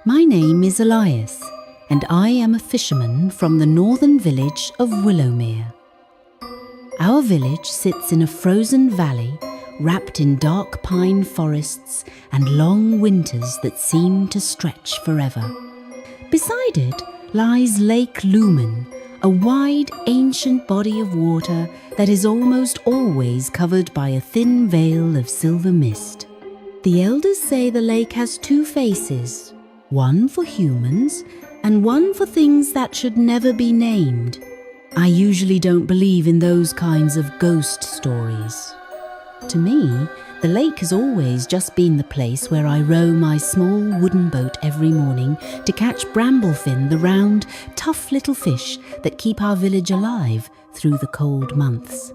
My name is Elias, and I am a fisherman from the northern village of Willowmere. Our village sits in a frozen valley wrapped in dark pine forests and long winters that seem to stretch forever. Beside it lies Lake Lumen, a wide, ancient body of water that is almost always covered by a thin veil of silver mist. The elders say the lake has two faces, one for humans and one for things that should never be named. I usually don't believe in those kinds of ghost stories. To me, the lake has always just been the place where I row my small wooden boat every morning to catch bramblefin, the round, tough little fish that keep our village alive through the cold months.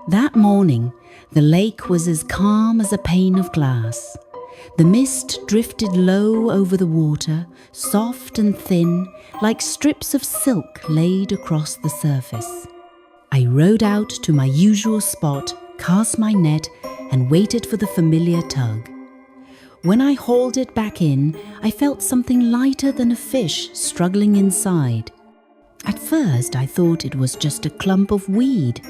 That morning, the lake was as calm as a pane of glass. The mist drifted low over the water, soft and thin, like strips of silk laid across the surface. I rowed out to my usual spot, cast my net, and waited for the familiar tug. When I hauled it back in, I felt something lighter than a fish struggling inside. At first, I thought it was just a clump of weed,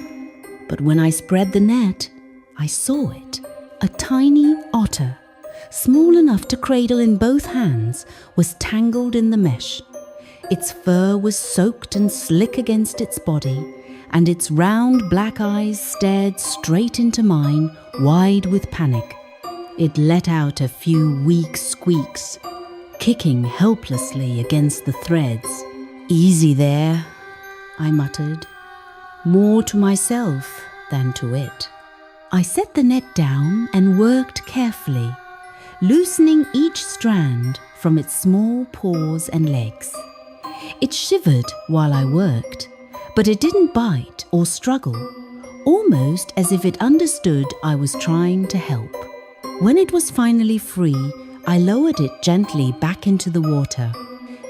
but when I spread the net, I saw it. A tiny otter, small enough to cradle in both hands, was tangled in the mesh. Its fur was soaked and slick against its body, and its round black eyes stared straight into mine, wide with panic. It let out a few weak squeaks, kicking helplessly against the threads. "Easy there," I muttered, more to myself than to it. I set the net down and worked carefully, loosening each strand from its small paws and legs. It shivered while I worked, but it didn't bite or struggle, almost as if it understood I was trying to help. When it was finally free, I lowered it gently back into the water.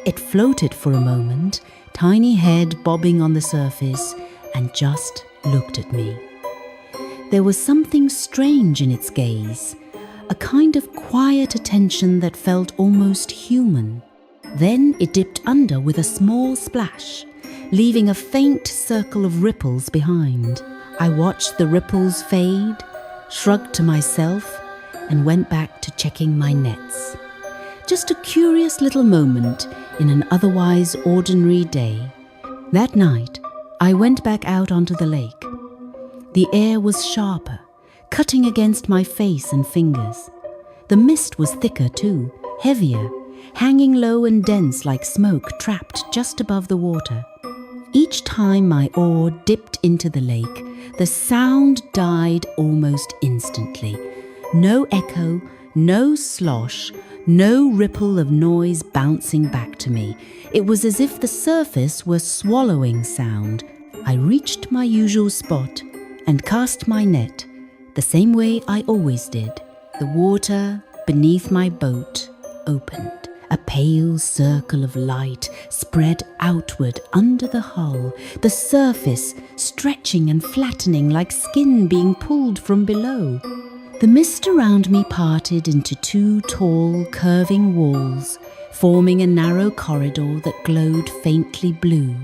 It floated for a moment, tiny head bobbing on the surface, and just looked at me. There was something strange in its gaze, a kind of quiet attention that felt almost human. Then it dipped under with a small splash, leaving a faint circle of ripples behind. I watched the ripples fade, shrugged to myself, and went back to checking my nets. Just a curious little moment in an otherwise ordinary day. That night, I went back out onto the lake. The air was sharper, cutting against my face and fingers. The mist was thicker too, heavier, hanging low and dense like smoke trapped just above the water. Each time my oar dipped into the lake, the sound died almost instantly. No echo, no slosh, no ripple of noise bouncing back to me. It was as if the surface were swallowing sound. I reached my usual spot and cast my net, the same way I always did. The water beneath my boat opened. A pale circle of light spread outward under the hull, the surface stretching and flattening like skin being pulled from below. The mist around me parted into two tall, curving walls, forming a narrow corridor that glowed faintly blue.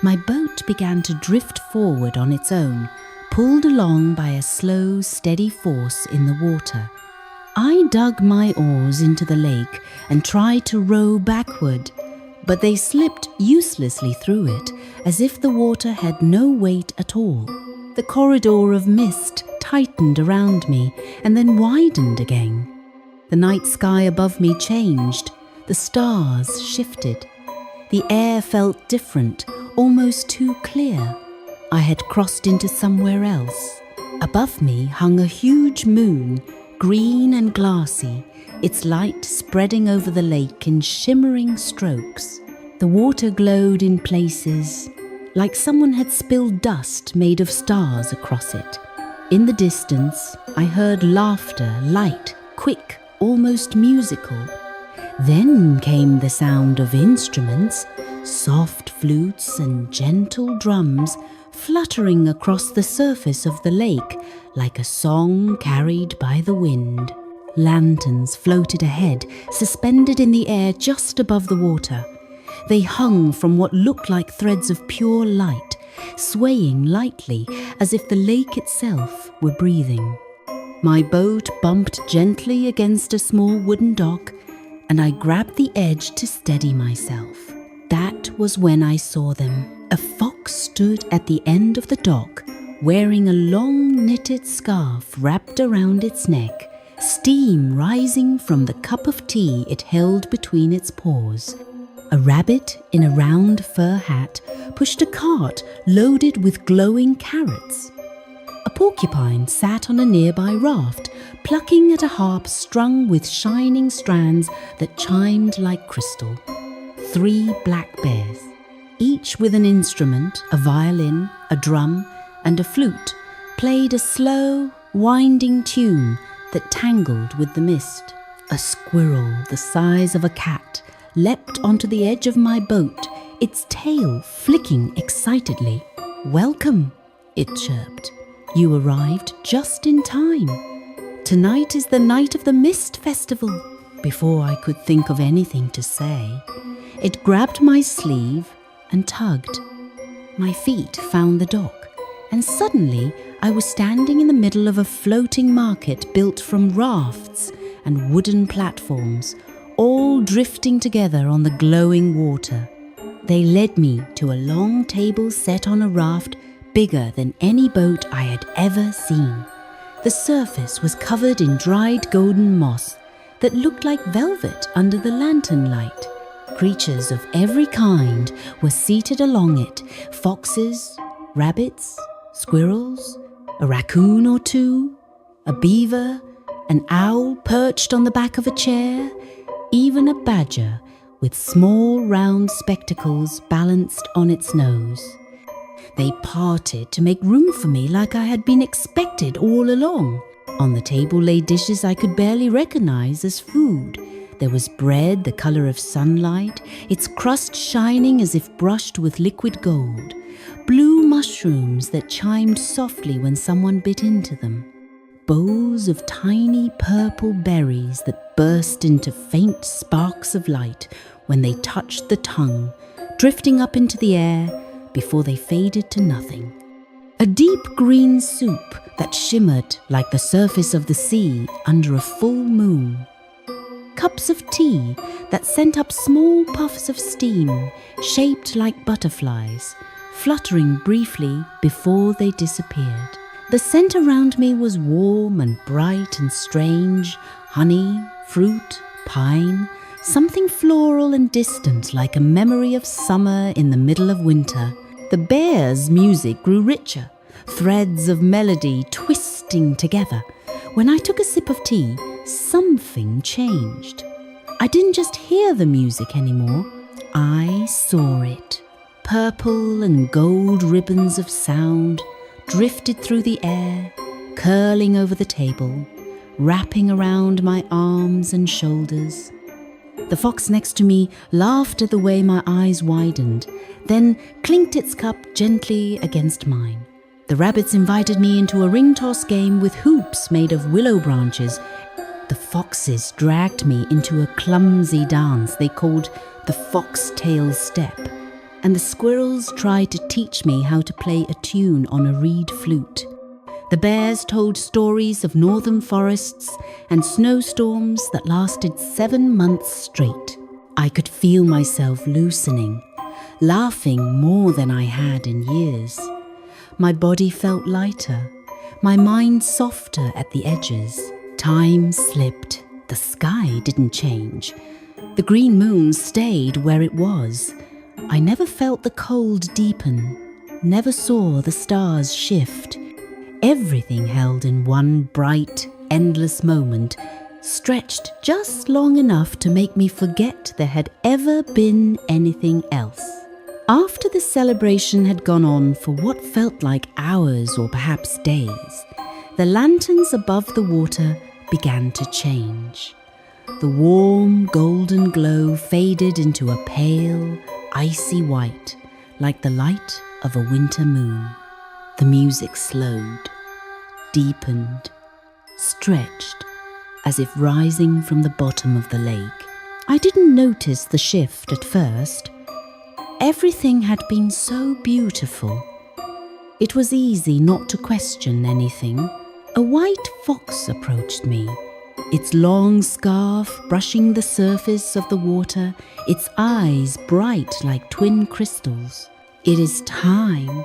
My boat began to drift forward on its own, pulled along by a slow, steady force in the water. I dug my oars into the lake and tried to row backward, but they slipped uselessly through it, as if the water had no weight at all. The corridor of mist tightened around me and then widened again. The night sky above me changed. The stars shifted. The air felt different, almost too clear. I had crossed into somewhere else. Above me hung a huge moon, green and glassy, its light spreading over the lake in shimmering strokes. The water glowed in places, like someone had spilled dust made of stars across it. In the distance, I heard laughter, light, quick, almost musical. Then came the sound of instruments, soft flutes and gentle drums fluttering across the surface of the lake like a song carried by the wind. Lanterns floated ahead, suspended in the air just above the water. They hung from what looked like threads of pure light, swaying lightly as if the lake itself were breathing. My boat bumped gently against a small wooden dock, and I grabbed the edge to steady myself. That was when I saw them. A fox stood at the end of the dock, wearing a long knitted scarf wrapped around its neck, steam rising from the cup of tea it held between its paws. A rabbit in a round fur hat pushed a cart loaded with glowing carrots. A porcupine sat on a nearby raft, plucking at a harp strung with shining strands that chimed like crystal. 3 black bears, each with an instrument, a violin, a drum, and a flute, played a slow, winding tune that tangled with the mist. A squirrel the size of a cat leapt onto the edge of my boat, its tail flicking excitedly. "Welcome," it chirped. "You arrived just in time. Tonight is the night of the Mist Festival." Before I could think of anything to say, it grabbed my sleeve and tugged. My feet found the dock, and suddenly I was standing in the middle of a floating market built from rafts and wooden platforms, all drifting together on the glowing water. They led me to a long table set on a raft bigger than any boat I had ever seen. The surface was covered in dried golden moss that looked like velvet under the lantern light. Creatures of every kind were seated along it: foxes, rabbits, squirrels, a raccoon or two, a beaver, an owl perched on the back of a chair, even a badger with small round spectacles balanced on its nose. They parted to make room for me like I had been expected all along. On the table lay dishes I could barely recognize as food. There was bread the color of sunlight, its crust shining as if brushed with liquid gold, blue mushrooms that chimed softly when someone bit into them, bowls of tiny purple berries that burst into faint sparks of light when they touched the tongue, drifting up into the air before they faded to nothing. A deep green soup that shimmered like the surface of the sea under a full moon. Cups of tea that sent up small puffs of steam, shaped like butterflies, fluttering briefly before they disappeared. The scent around me was warm and bright and strange: honey, fruit, pine, something floral and distant like a memory of summer in the middle of winter. The bears' music grew richer, threads of melody twisting together. When I took a sip of tea, something changed. I didn't just hear the music anymore, I saw it. Purple and gold ribbons of sound drifted through the air, curling over the table, wrapping around my arms and shoulders. The fox next to me laughed at the way my eyes widened, then clinked its cup gently against mine. The rabbits invited me into a ring toss game with hoops made of willow branches. The foxes dragged me into a clumsy dance they called the foxtail step, and the squirrels tried to teach me how to play a tune on a reed flute. The bears told stories of northern forests and snowstorms that lasted 7 months straight. I could feel myself loosening, laughing more than I had in years. My body felt lighter, my mind softer at the edges. Time slipped. The sky didn't change. The green moon stayed where it was. I never felt the cold deepen, never saw the stars shift. Everything held in one bright, endless moment, stretched just long enough to make me forget there had ever been anything else. After the celebration had gone on for what felt like hours or perhaps days, the lanterns above the water began to change. The warm, golden glow faded into a pale, icy white, like the light of a winter moon. The music slowed, deepened, stretched, as if rising from the bottom of the lake. I didn't notice the shift at first. Everything had been so beautiful. It was easy not to question anything. A white fox approached me, its long scarf brushing the surface of the water, its eyes bright like twin crystals. "It is time,"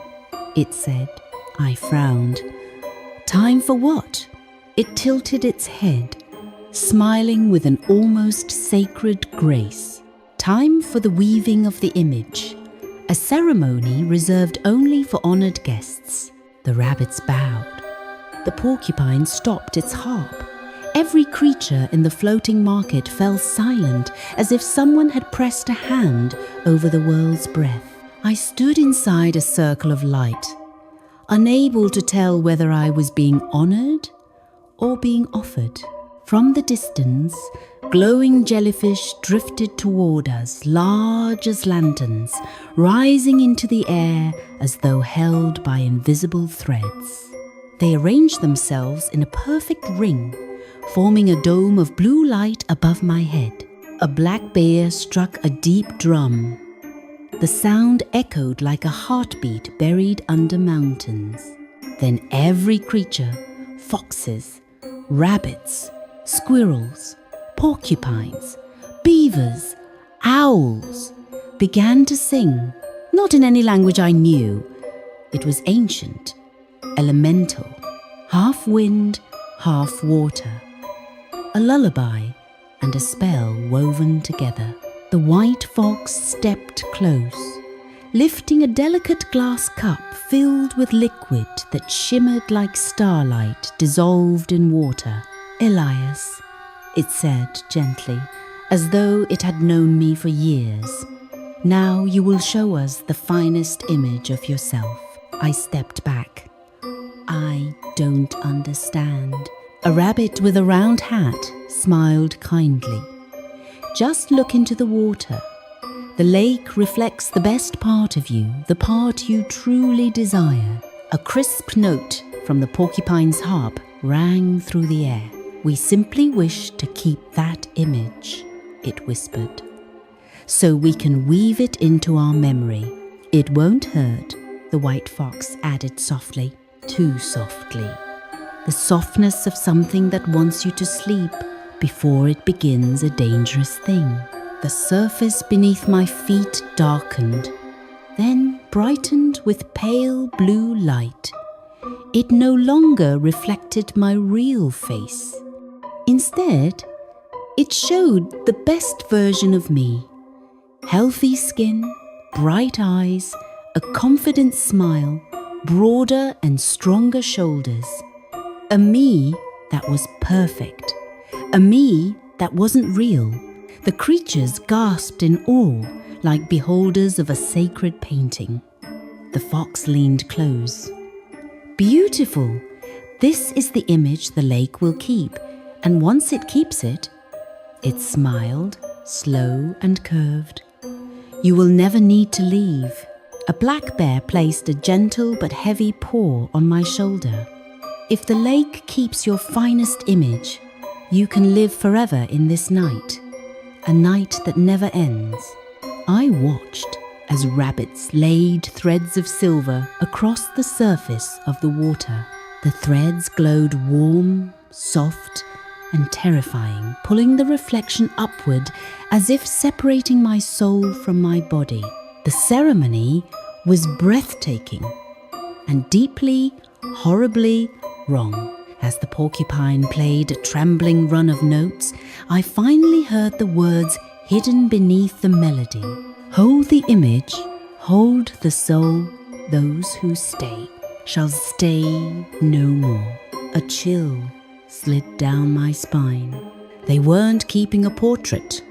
it said. I frowned. Time for what? It tilted its head, smiling with an almost sacred grace. Time for the weaving of the image, a ceremony reserved only for honoured guests. The rabbits bowed. The porcupine stopped its harp. Every creature in the floating market fell silent, as if someone had pressed a hand over the world's breath. I stood inside a circle of light, unable to tell whether I was being honoured or being offered. From the distance, glowing jellyfish drifted toward us, large as lanterns, rising into the air as though held by invisible threads. They arranged themselves in a perfect ring, forming a dome of blue light above my head. A black bear struck a deep drum. The sound echoed like a heartbeat buried under mountains. Then every creature, foxes, rabbits, squirrels, porcupines, beavers, owls, began to sing, not in any language I knew. It was ancient, elemental, half wind, half water. A lullaby and a spell woven together. The white fox stepped close, lifting a delicate glass cup filled with liquid that shimmered like starlight dissolved in water. "Elias," it said gently, as though it had known me for years. "Now you will show us the finest image of yourself." I stepped back. "I don't understand." A rabbit with a round hat smiled kindly. "Just look into the water. The lake reflects the best part of you, the part you truly desire." A crisp note from the porcupine's harp rang through the air. "We simply wish to keep that image," it whispered, "so we can weave it into our memory. It won't hurt," the white fox added softly, too softly. The softness of something that wants you to sleep before it begins a dangerous thing. The surface beneath my feet darkened, then brightened with pale blue light. It no longer reflected my real face. Instead, it showed the best version of me. Healthy skin, bright eyes, a confident smile, broader and stronger shoulders. A me that was perfect. A me that wasn't real. The creatures gasped in awe, like beholders of a sacred painting. The fox leaned close. "Beautiful! This is the image the lake will keep, and once it keeps it," it smiled, slow and curved, "you will never need to leave." A black bear placed a gentle but heavy paw on my shoulder. "If the lake keeps your finest image, you can live forever in this night, a night that never ends." I watched as rabbits laid threads of silver across the surface of the water. The threads glowed warm, soft, and terrifying, pulling the reflection upward as if separating my soul from my body. The ceremony was breathtaking and deeply, horribly wrong. As the porcupine played a trembling run of notes, I finally heard the words hidden beneath the melody. "Hold the image, hold the soul, those who stay shall stay no more." A chill slid down my spine. They weren't keeping a portrait.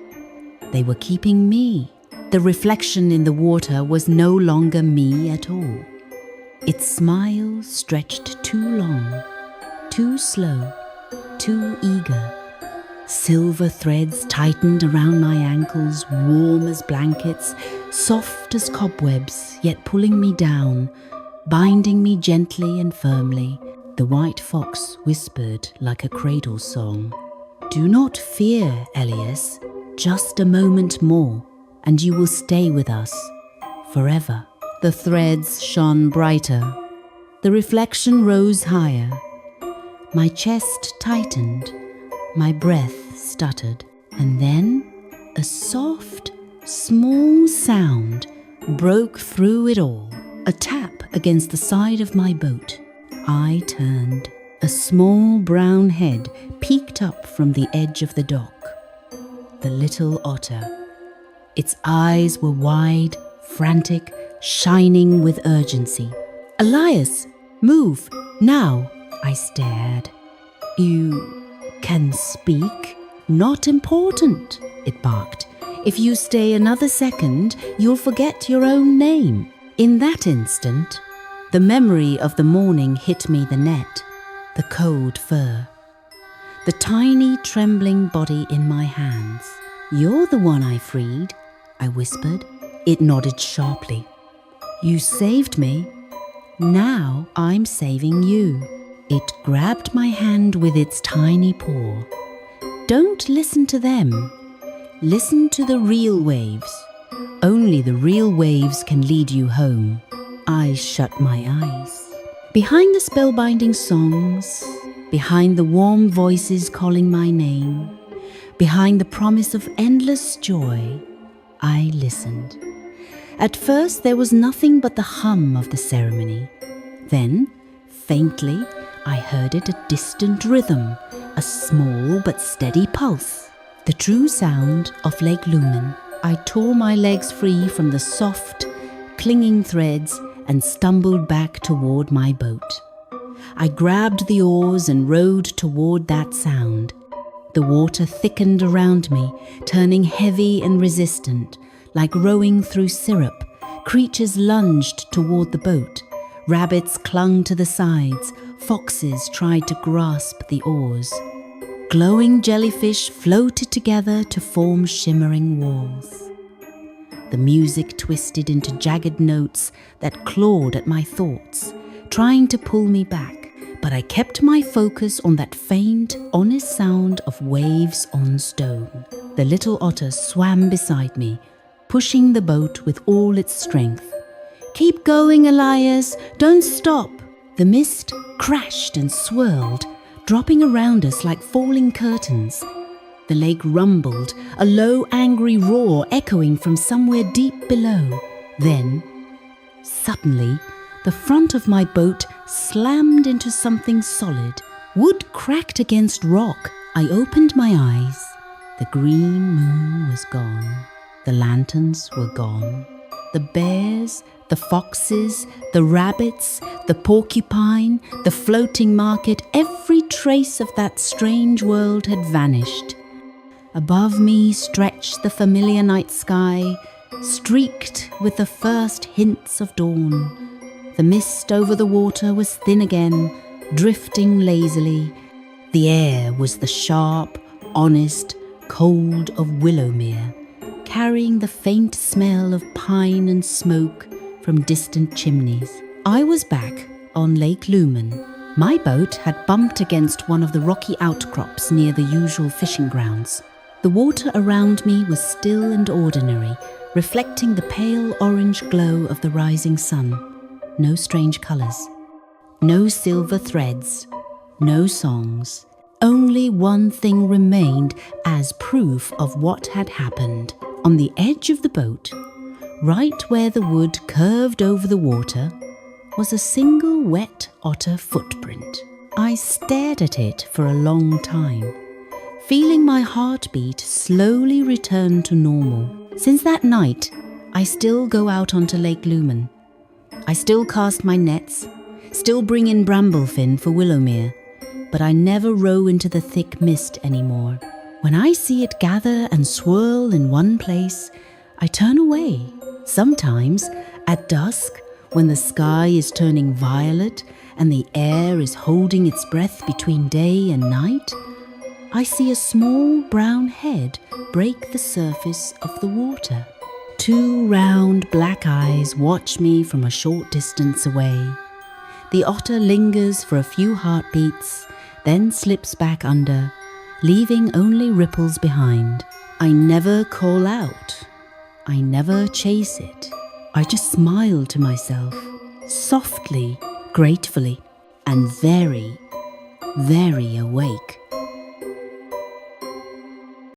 They were keeping me. The reflection in the water was no longer me at all. Its smile stretched too long, too slow, too eager. Silver threads tightened around my ankles, warm as blankets, soft as cobwebs, yet pulling me down, binding me gently and firmly. The white fox whispered like a cradle song, Do not fear, Elias. Just a moment more, and you will stay with us forever. The threads shone brighter. The reflection rose higher. My chest tightened. My breath stuttered. And then a soft, small sound broke through it all. A tap against the side of my boat. I turned. A small brown head peeked up from the edge of the dock. The little otter. Its eyes were wide, frantic, shining with urgency. Elias, move, now, I stared. You can speak? Not important, it barked. If you stay another second, you'll forget your own name. In that instant, the memory of the morning hit me the net, the cold fur, the tiny trembling body in my hands. You're the one I freed, I whispered. It nodded sharply. You saved me. Now I'm saving you. It grabbed my hand with its tiny paw. Don't listen to them. Listen to the real waves. Only the real waves can lead you home. I shut my eyes. Behind the spellbinding songs, behind the warm voices calling my name, behind the promise of endless joy, I listened. At first there was nothing but the hum of the ceremony. Then, faintly, I heard it a distant rhythm, a small but steady pulse. The true sound of Lake Lumen. I tore my legs free from the soft, clinging threads and stumbled back toward my boat. I grabbed the oars and rowed toward that sound. The water thickened around me, turning heavy and resistant, like rowing through syrup. Creatures lunged toward the boat. Rabbits clung to the sides. Foxes tried to grasp the oars. Glowing jellyfish floated together to form shimmering walls. The music twisted into jagged notes that clawed at my thoughts, trying to pull me back, but I kept my focus on that faint, honest sound of waves on stone. The little otter swam beside me, pushing the boat with all its strength. Keep going, Elias, don't stop. The mist crashed and swirled, dropping around us like falling curtains. The lake rumbled, a low, angry roar echoing from somewhere deep below. Then, suddenly, the front of my boat slammed into something solid. Wood cracked against rock. I opened my eyes. The green moon was gone. The lanterns were gone. The bears, the foxes, the rabbits, the porcupine, the floating market, every trace of that strange world had vanished. Above me stretched the familiar night sky, streaked with the first hints of dawn. The mist over the water was thin again, drifting lazily. The air was the sharp, honest cold of Willowmere, carrying the faint smell of pine and smoke from distant chimneys. I was back on Lake Lumen. My boat had bumped against one of the rocky outcrops near the usual fishing grounds. The water around me was still and ordinary, reflecting the pale orange glow of the rising sun. No strange colours. No silver threads. No songs. Only one thing remained as proof of what had happened. On the edge of the boat, right where the wood curved over the water, was a single wet otter footprint. I stared at it for a long time, feeling my heartbeat slowly return to normal. Since that night, I still go out onto Lake Lumen. I still cast my nets, still bring in bramblefin for Willowmere, but I never row into the thick mist anymore. When I see it gather and swirl in one place, I turn away. Sometimes, at dusk, when the sky is turning violet and the air is holding its breath between day and night, I see a small brown head break the surface of the water. Two round black eyes watch me from a short distance away. The otter lingers for a few heartbeats, then slips back under, leaving only ripples behind. I never call out. I never chase it. I just smile to myself, softly, gratefully, and very, very awake.